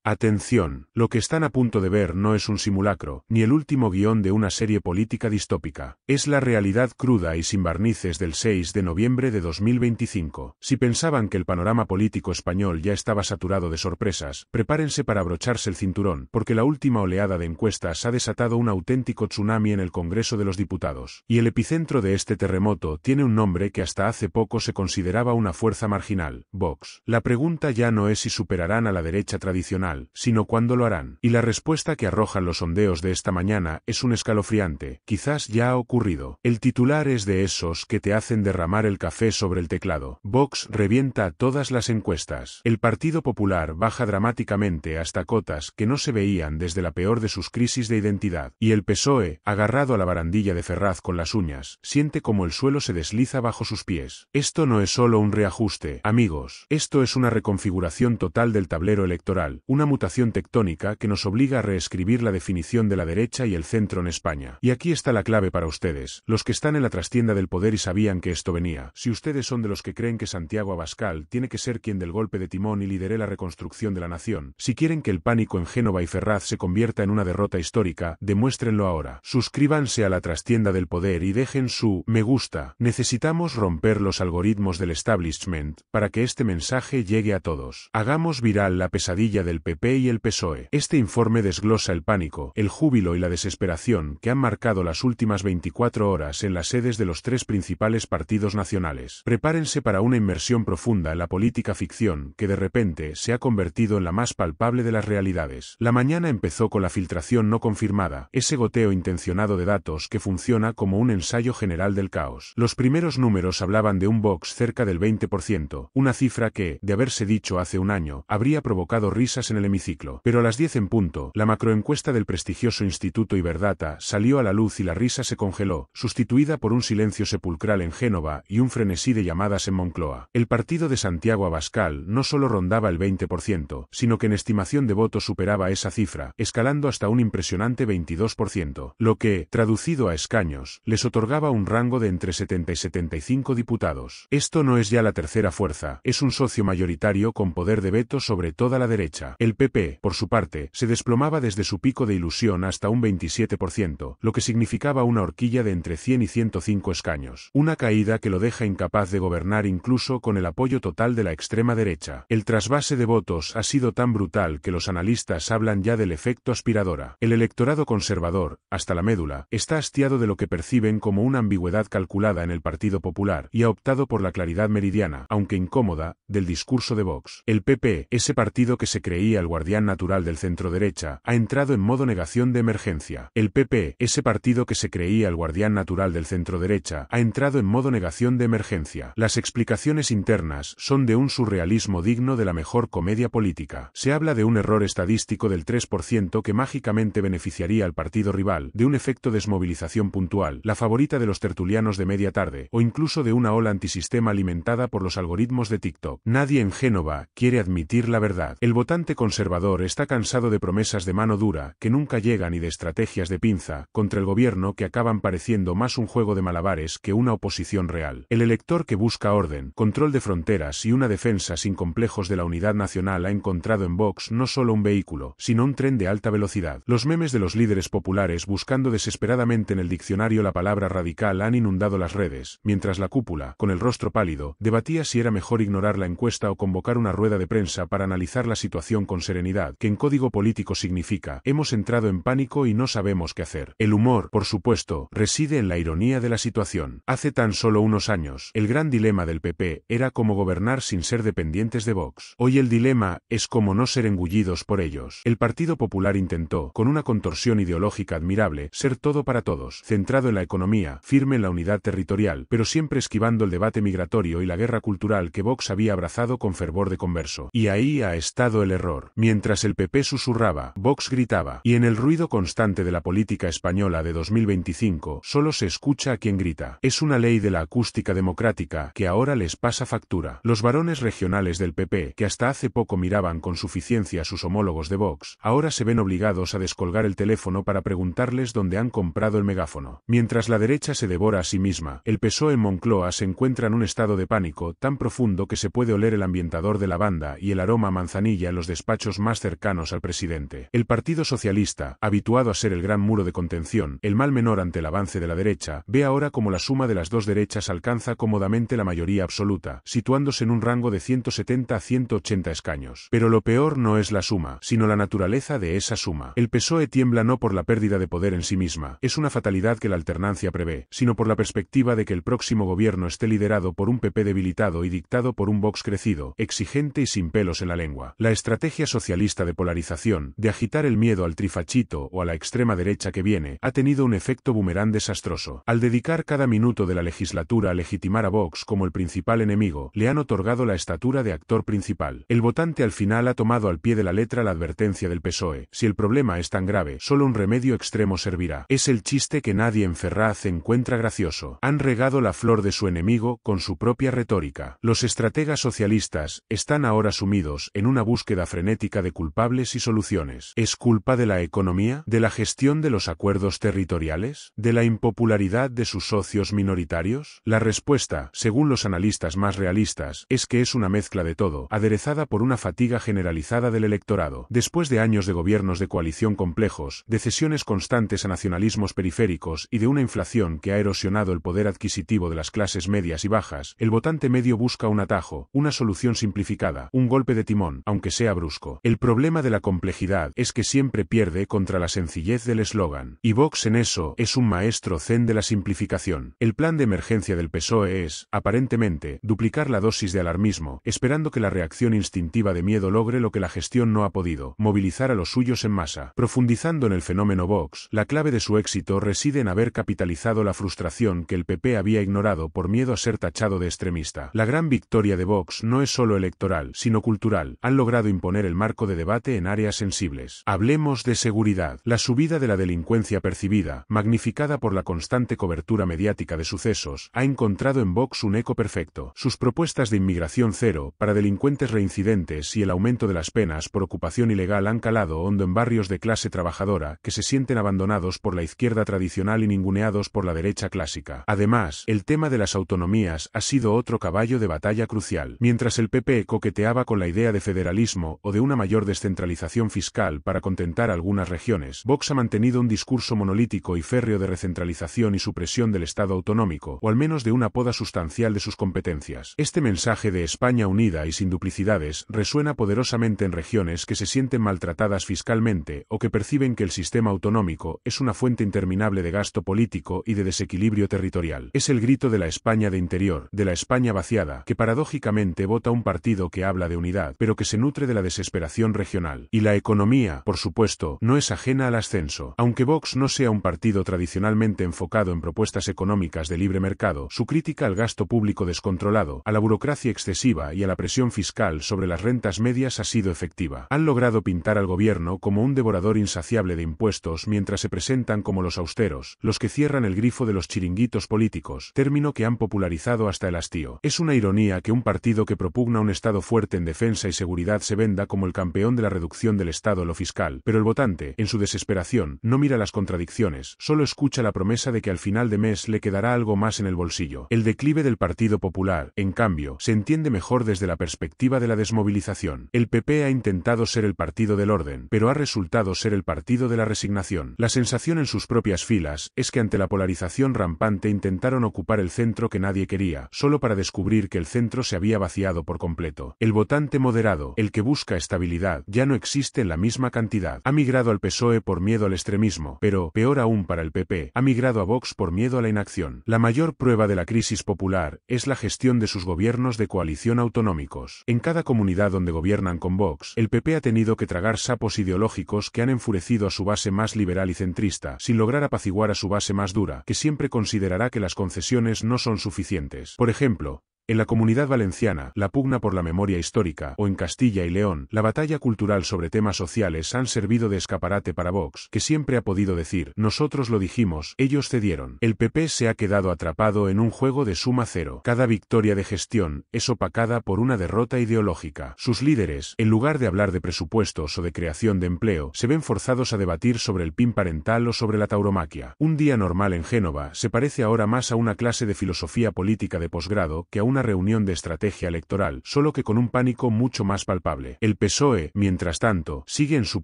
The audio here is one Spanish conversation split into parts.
Atención, lo que están a punto de ver no es un simulacro, ni el último guión de una serie política distópica. Es la realidad cruda y sin barnices del 6 de noviembre de 2025. Si pensaban que el panorama político español ya estaba saturado de sorpresas, prepárense para abrocharse el cinturón, porque la última oleada de encuestas ha desatado un auténtico tsunami en el Congreso de los Diputados. Y el epicentro de este terremoto tiene un nombre que hasta hace poco se consideraba una fuerza marginal: Vox. La pregunta ya no es si superarán a la derecha tradicional, sino cuándo lo harán. Y la respuesta que arrojan los sondeos de esta mañana es un escalofriante: quizás ya ha ocurrido. El titular es de esos que te hacen derramar el café sobre el teclado. Vox revienta todas las encuestas. El Partido Popular baja dramáticamente hasta cotas que no se veían desde la peor de sus crisis de identidad. Y el PSOE, agarrado a la barandilla de Ferraz con las uñas, siente como el suelo se desliza bajo sus pies. Esto no es solo un reajuste, amigos. Esto es una reconfiguración total del tablero electoral, una mutación tectónica que nos obliga a reescribir la definición de la derecha y el centro en España. Y aquí está la clave para ustedes, los que están en la trastienda del poder y sabían que esto venía. Si ustedes son de los que creen que Santiago Abascal tiene que ser quien del golpe de timón y lidere la reconstrucción de la nación, si quieren que el pánico en Génova y Ferraz se convierta en una derrota histórica, demuéstrenlo ahora. Suscríbanse a la trastienda del poder y dejen su me gusta. Necesitamos romper los algoritmos del establishment para que este mensaje llegue a todos. Hagamos viral la pesadilla del PP y el PSOE. Este informe desglosa el pánico, el júbilo y la desesperación que han marcado las últimas 24 horas en las sedes de los tres principales partidos nacionales. Prepárense para una inmersión profunda en la política ficción que de repente se ha convertido en la más palpable de las realidades. La mañana empezó con la filtración no confirmada, ese goteo intencionado de datos que funciona como un ensayo general del caos. Los primeros números hablaban de un Vox cerca del 20%, una cifra que, de haberse dicho hace un año, habría provocado risas en el hemiciclo. Pero a las 10 en punto, la macroencuesta del prestigioso Instituto Iberdata salió a la luz y la risa se congeló, sustituida por un silencio sepulcral en Génova y un frenesí de llamadas en Moncloa. El partido de Santiago Abascal no solo rondaba el 20%, sino que en estimación de votos superaba esa cifra, escalando hasta un impresionante 22%, lo que, traducido a escaños, les otorgaba un rango de entre 70 y 75 diputados. Esto no es ya la tercera fuerza, es un socio mayoritario con poder de veto sobre toda la derecha. El PP, por su parte, se desplomaba desde su pico de ilusión hasta un 27%, lo que significaba una horquilla de entre 100 y 105 escaños. Una caída que lo deja incapaz de gobernar incluso con el apoyo total de la extrema derecha. El trasvase de votos ha sido tan brutal que los analistas hablan ya del efecto aspiradora. El electorado conservador, hasta la médula, está hastiado de lo que perciben como una ambigüedad calculada en el Partido Popular y ha optado por la claridad meridiana, aunque incómoda, del discurso de Vox. El PP, ese partido que se creía el guardián natural del centro-derecha, ha entrado en modo negación de emergencia. El PP, ese partido que se creía el guardián natural del centro-derecha, ha entrado en modo negación de emergencia. Las explicaciones internas son de un surrealismo digno de la mejor comedia política. Se habla de un error estadístico del 3% que mágicamente beneficiaría al partido rival, de un efecto desmovilización puntual, la favorita de los tertulianos de media tarde, o incluso de una ola antisistema alimentada por los algoritmos de TikTok. Nadie en Génova quiere admitir la verdad. El votante conservador está cansado de promesas de mano dura, que nunca llegan, y de estrategias de pinza, contra el gobierno que acaban pareciendo más un juego de malabares que una oposición real. El elector que busca orden, control de fronteras y una defensa sin complejos de la unidad nacional ha encontrado en Vox no solo un vehículo, sino un tren de alta velocidad. Los memes de los líderes populares buscando desesperadamente en el diccionario la palabra radical han inundado las redes, mientras la cúpula, con el rostro pálido, debatía si era mejor ignorar la encuesta o convocar una rueda de prensa para analizar la situación con serenidad, que en código político significa: hemos entrado en pánico y no sabemos qué hacer. El humor, por supuesto, reside en la ironía de la situación. Hace tan solo unos años, el gran dilema del PP era cómo gobernar sin ser dependientes de Vox. Hoy el dilema es cómo no ser engullidos por ellos. El Partido Popular intentó, con una contorsión ideológica admirable, ser todo para todos, centrado en la economía, firme en la unidad territorial, pero siempre esquivando el debate migratorio y la guerra cultural que Vox había abrazado con fervor de converso. Y ahí ha estado el error. Mientras el PP susurraba, Vox gritaba, y en el ruido constante de la política española de 2025, solo se escucha a quien grita. Es una ley de la acústica democrática que ahora les pasa factura. Los varones regionales del PP, que hasta hace poco miraban con suficiencia a sus homólogos de Vox, ahora se ven obligados a descolgar el teléfono para preguntarles dónde han comprado el megáfono. Mientras la derecha se devora a sí misma, el PSOE en Moncloa se encuentra en un estado de pánico tan profundo que se puede oler el ambientador de lavanda y el aroma a manzanilla en los despachos despachos más cercanos al presidente. El Partido Socialista, habituado a ser el gran muro de contención, el mal menor ante el avance de la derecha, ve ahora como la suma de las dos derechas alcanza cómodamente la mayoría absoluta, situándose en un rango de 170 a 180 escaños. Pero lo peor no es la suma, sino la naturaleza de esa suma. El PSOE tiembla no por la pérdida de poder en sí misma, es una fatalidad que la alternancia prevé, sino por la perspectiva de que el próximo gobierno esté liderado por un PP debilitado y dictado por un Vox crecido, exigente y sin pelos en la lengua. La estrategia socialista de polarización, de agitar el miedo al trifachito o a la extrema derecha que viene, ha tenido un efecto boomerang desastroso. Al dedicar cada minuto de la legislatura a legitimar a Vox como el principal enemigo, le han otorgado la estatura de actor principal. El votante al final ha tomado al pie de la letra la advertencia del PSOE. Si el problema es tan grave, solo un remedio extremo servirá. Es el chiste que nadie en Ferraz encuentra gracioso. Han regado la flor de su enemigo con su propia retórica. Los estrategas socialistas están ahora sumidos en una búsqueda frenética de culpables y soluciones. ¿Es culpa de la economía? ¿De la gestión de los acuerdos territoriales? ¿De la impopularidad de sus socios minoritarios? La respuesta, según los analistas más realistas, es que es una mezcla de todo, aderezada por una fatiga generalizada del electorado. Después de años de gobiernos de coalición complejos, de cesiones constantes a nacionalismos periféricos y de una inflación que ha erosionado el poder adquisitivo de las clases medias y bajas, el votante medio busca un atajo, una solución simplificada, un golpe de timón, aunque sea brusco. El problema de la complejidad es que siempre pierde contra la sencillez del eslogan. Y Vox en eso es un maestro zen de la simplificación. El plan de emergencia del PSOE es, aparentemente, duplicar la dosis de alarmismo, esperando que la reacción instintiva de miedo logre lo que la gestión no ha podido, movilizar a los suyos en masa. Profundizando en el fenómeno Vox, la clave de su éxito reside en haber capitalizado la frustración que el PP había ignorado por miedo a ser tachado de extremista. La gran victoria de Vox no es solo electoral, sino cultural. Han logrado imponer el marco de debate en áreas sensibles. Hablemos de seguridad. La subida de la delincuencia percibida, magnificada por la constante cobertura mediática de sucesos, ha encontrado en Vox un eco perfecto. Sus propuestas de inmigración cero para delincuentes reincidentes y el aumento de las penas por ocupación ilegal han calado hondo en barrios de clase trabajadora que se sienten abandonados por la izquierda tradicional y ninguneados por la derecha clásica. Además, el tema de las autonomías ha sido otro caballo de batalla crucial. Mientras el PP coqueteaba con la idea de federalismo o de una mayor descentralización fiscal para contentar a algunas regiones, Vox ha mantenido un discurso monolítico y férreo de recentralización y supresión del Estado autonómico, o al menos de una poda sustancial de sus competencias. Este mensaje de España unida y sin duplicidades resuena poderosamente en regiones que se sienten maltratadas fiscalmente o que perciben que el sistema autonómico es una fuente interminable de gasto político y de desequilibrio territorial. Es el grito de la España de interior, de la España vaciada, que paradójicamente vota un partido que habla de unidad, pero que se nutre de la desesperación regional. Y la economía, por supuesto, no es ajena al ascenso. Aunque Vox no sea un partido tradicionalmente enfocado en propuestas económicas de libre mercado, su crítica al gasto público descontrolado, a la burocracia excesiva y a la presión fiscal sobre las rentas medias ha sido efectiva. Han logrado pintar al gobierno como un devorador insaciable de impuestos mientras se presentan como los austeros, los que cierran el grifo de los chiringuitos políticos, término que han popularizado hasta el hastío. Es una ironía que un partido que propugna un Estado fuerte en defensa y seguridad se venda como el campeón de la reducción del Estado en lo fiscal, pero el votante, en su desesperación, no mira las contradicciones, solo escucha la promesa de que al final de mes le quedará algo más en el bolsillo. El declive del Partido Popular, en cambio, se entiende mejor desde la perspectiva de la desmovilización. El PP ha intentado ser el partido del orden, pero ha resultado ser el partido de la resignación. La sensación en sus propias filas es que ante la polarización rampante intentaron ocupar el centro que nadie quería, solo para descubrir que el centro se había vaciado por completo. El votante moderado, el que busca estabilidad, ya no existe en la misma cantidad. Ha migrado al PSOE por miedo al extremismo, pero, peor aún para el PP, ha migrado a Vox por miedo a la inacción. La mayor prueba de la crisis popular es la gestión de sus gobiernos de coalición autonómicos. En cada comunidad donde gobiernan con Vox, el PP ha tenido que tragar sapos ideológicos que han enfurecido a su base más liberal y centrista, sin lograr apaciguar a su base más dura, que siempre considerará que las concesiones no son suficientes. Por ejemplo, en la Comunidad Valenciana, la pugna por la memoria histórica, o en Castilla y León, la batalla cultural sobre temas sociales han servido de escaparate para Vox, que siempre ha podido decir, nosotros lo dijimos, ellos cedieron. El PP se ha quedado atrapado en un juego de suma cero. Cada victoria de gestión es opacada por una derrota ideológica. Sus líderes, en lugar de hablar de presupuestos o de creación de empleo, se ven forzados a debatir sobre el PIN parental o sobre la tauromaquia. Un día normal en Génova se parece ahora más a una clase de filosofía política de posgrado que a una una reunión de estrategia electoral, solo que con un pánico mucho más palpable. El PSOE, mientras tanto, sigue en su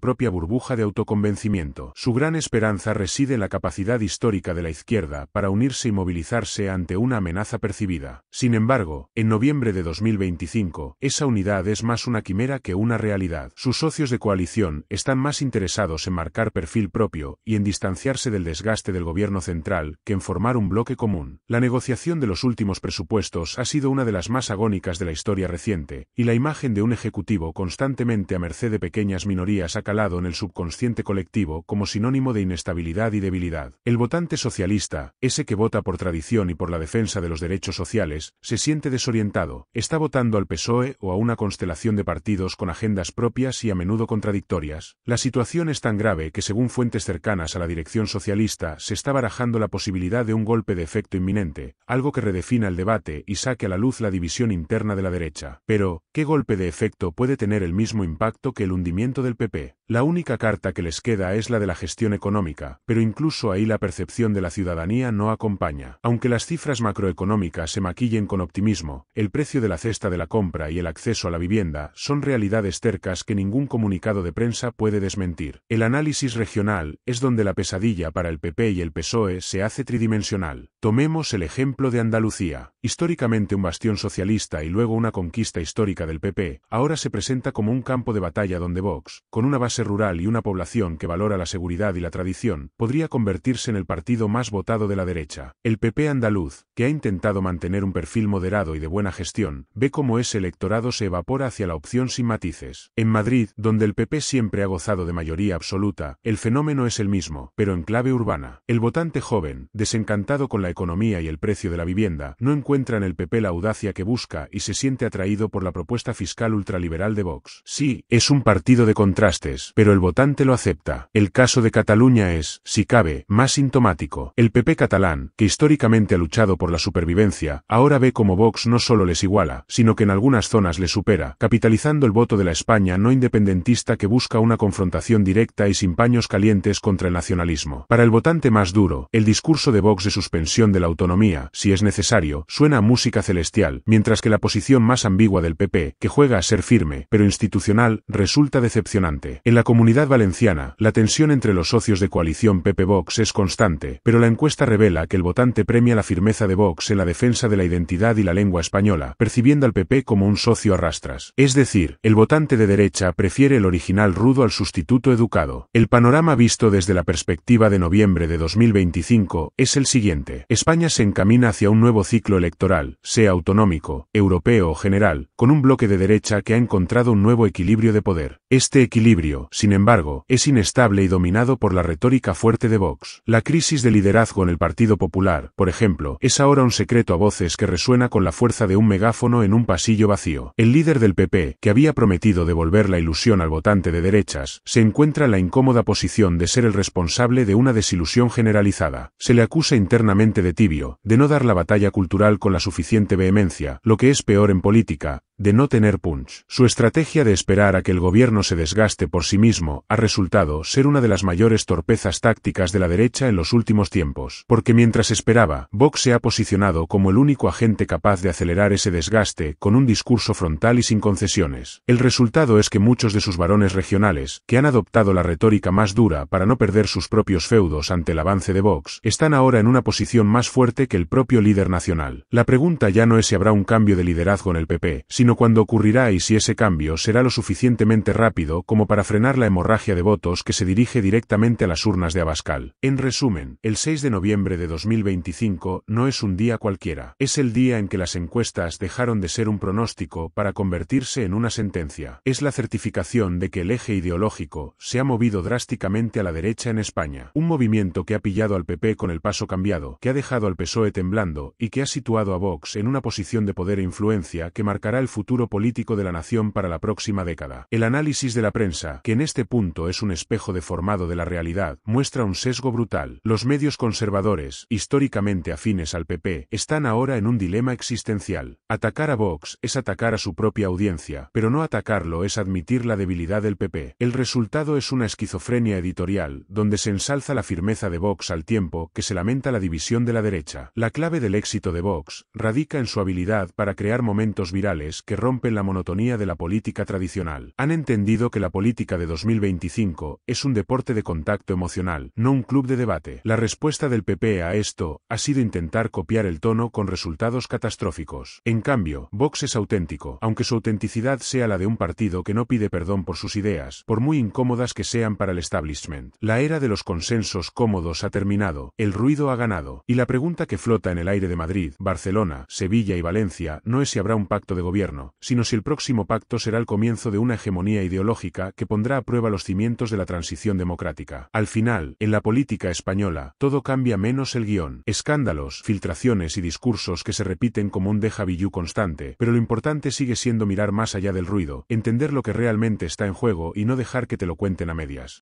propia burbuja de autoconvencimiento. Su gran esperanza reside en la capacidad histórica de la izquierda para unirse y movilizarse ante una amenaza percibida. Sin embargo, en noviembre de 2025, esa unidad es más una quimera que una realidad. Sus socios de coalición están más interesados en marcar perfil propio y en distanciarse del desgaste del gobierno central que en formar un bloque común. La negociación de los últimos presupuestos ha sido una de las más agónicas de la historia reciente, y la imagen de un ejecutivo constantemente a merced de pequeñas minorías ha calado en el subconsciente colectivo como sinónimo de inestabilidad y debilidad. El votante socialista, ese que vota por tradición y por la defensa de los derechos sociales, se siente desorientado, está votando al PSOE o a una constelación de partidos con agendas propias y a menudo contradictorias. La situación es tan grave que según fuentes cercanas a la dirección socialista se está barajando la posibilidad de un golpe de efecto inminente, algo que redefina el debate y saque a la luz la división interna de la derecha. Pero, ¿qué golpe de efecto puede tener el mismo impacto que el hundimiento del PP? La única carta que les queda es la de la gestión económica, pero incluso ahí la percepción de la ciudadanía no acompaña. Aunque las cifras macroeconómicas se maquillen con optimismo, el precio de la cesta de la compra y el acceso a la vivienda son realidades tercas que ningún comunicado de prensa puede desmentir. El análisis regional es donde la pesadilla para el PP y el PSOE se hace tridimensional. Tomemos el ejemplo de Andalucía. Históricamente un bastión socialista y luego una conquista histórica del PP, ahora se presenta como un campo de batalla donde Vox, con una base rural y una población que valora la seguridad y la tradición, podría convertirse en el partido más votado de la derecha. El PP andaluz, que ha intentado mantener un perfil moderado y de buena gestión, ve cómo ese electorado se evapora hacia la opción sin matices. En Madrid, donde el PP siempre ha gozado de mayoría absoluta, el fenómeno es el mismo, pero en clave urbana. El votante joven, desencantado con la economía y el precio de la vivienda, no encuentra en el PP la audacia que busca y se siente atraído por la propuesta fiscal ultraliberal de Vox. Sí, es un partido de contrastes, pero el votante lo acepta. El caso de Cataluña es, si cabe, más sintomático. El PP catalán, que históricamente ha luchado por la supervivencia, ahora ve como Vox no solo les iguala, sino que en algunas zonas les supera, capitalizando el voto de la España no independentista que busca una confrontación directa y sin paños calientes contra el nacionalismo. Para el votante más duro, el discurso de Vox de suspensión de la autonomía, si es necesario, suena a música celestial, mientras que la posición más ambigua del PP, que juega a ser firme, pero institucional, resulta decepcionante. En la Comunidad Valenciana, la tensión entre los socios de coalición PP-Vox es constante, pero la encuesta revela que el votante premia la firmeza de Vox en la defensa de la identidad y la lengua española, percibiendo al PP como un socio a rastras. Es decir, el votante de derecha prefiere el original rudo al sustituto educado. El panorama visto desde la perspectiva de noviembre de 2025 es el siguiente. España se encamina hacia un nuevo ciclo electoral, sea autonómico, europeo o general, con un bloque de derecha que ha encontrado un nuevo equilibrio de poder. Este equilibrio, sin embargo, es inestable y dominado por la retórica fuerte de Vox. La crisis de liderazgo en el Partido Popular, por ejemplo, es ahora un secreto a voces que resuena con la fuerza de un megáfono en un pasillo vacío. El líder del PP, que había prometido devolver la ilusión al votante de derechas, se encuentra en la incómoda posición de ser el responsable de una desilusión generalizada. Se le acusa internamente de tibio, de no dar la batalla cultural con la suficiente vehemencia, lo que es peor en política, de no tener punch. Su estrategia de esperar a que el gobierno se desgaste por sí mismo ha resultado ser una de las mayores torpezas tácticas de la derecha en los últimos tiempos. Porque mientras esperaba, Vox se ha posicionado como el único agente capaz de acelerar ese desgaste con un discurso frontal y sin concesiones. El resultado es que muchos de sus varones regionales, que han adoptado la retórica más dura para no perder sus propios feudos ante el avance de Vox, están ahora en una posición más fuerte que el propio líder nacional. La pregunta ya no es si habrá un cambio de liderazgo en el PP, sino cuándo ocurrirá y si ese cambio será lo suficientemente rápido como para frenar la hemorragia de votos que se dirige directamente a las urnas de Abascal. En resumen, el 6 de noviembre de 2025 no es un día cualquiera. Es el día en que las encuestas dejaron de ser un pronóstico para convertirse en una sentencia. Es la certificación de que el eje ideológico se ha movido drásticamente a la derecha en España. Un movimiento que ha pillado al PP con el paso cambiado, que ha dejado al PSOE temblando y que ha situado a Vox en una posición de poder e influencia que marcará el futuro político de la nación para la próxima década. El análisis de la prensa, que en este punto es un espejo deformado de la realidad, muestra un sesgo brutal. Los medios conservadores, históricamente afines al PP, están ahora en un dilema existencial. Atacar a Vox es atacar a su propia audiencia, pero no atacarlo es admitir la debilidad del PP. El resultado es una esquizofrenia editorial, donde se ensalza la firmeza de Vox al tiempo que se lamenta la división de la derecha. La clave del éxito de Vox radica en su habilidad para crear momentos virales que rompen la monotonía de la política tradicional. Han entendido que la política de 2025 es un deporte de contacto emocional, no un club de debate. La respuesta del PP a esto ha sido intentar copiar el tono con resultados catastróficos. En cambio, Vox es auténtico, aunque su autenticidad sea la de un partido que no pide perdón por sus ideas, por muy incómodas que sean para el establishment. La era de los consensos cómodos ha terminado, el ruido ha ganado, y la pregunta que flota en el aire de Madrid, Barcelona, Sevilla y Valencia no es si habrá un pacto de gobierno, sino si el próximo pacto será el comienzo de una hegemonía ideológica que pondrá a prueba los cimientos de la transición democrática. Al final, en la política española, todo cambia menos el guión. Escándalos, filtraciones y discursos que se repiten como un déjà vu constante, pero lo importante sigue siendo mirar más allá del ruido, entender lo que realmente está en juego y no dejar que te lo cuenten a medias.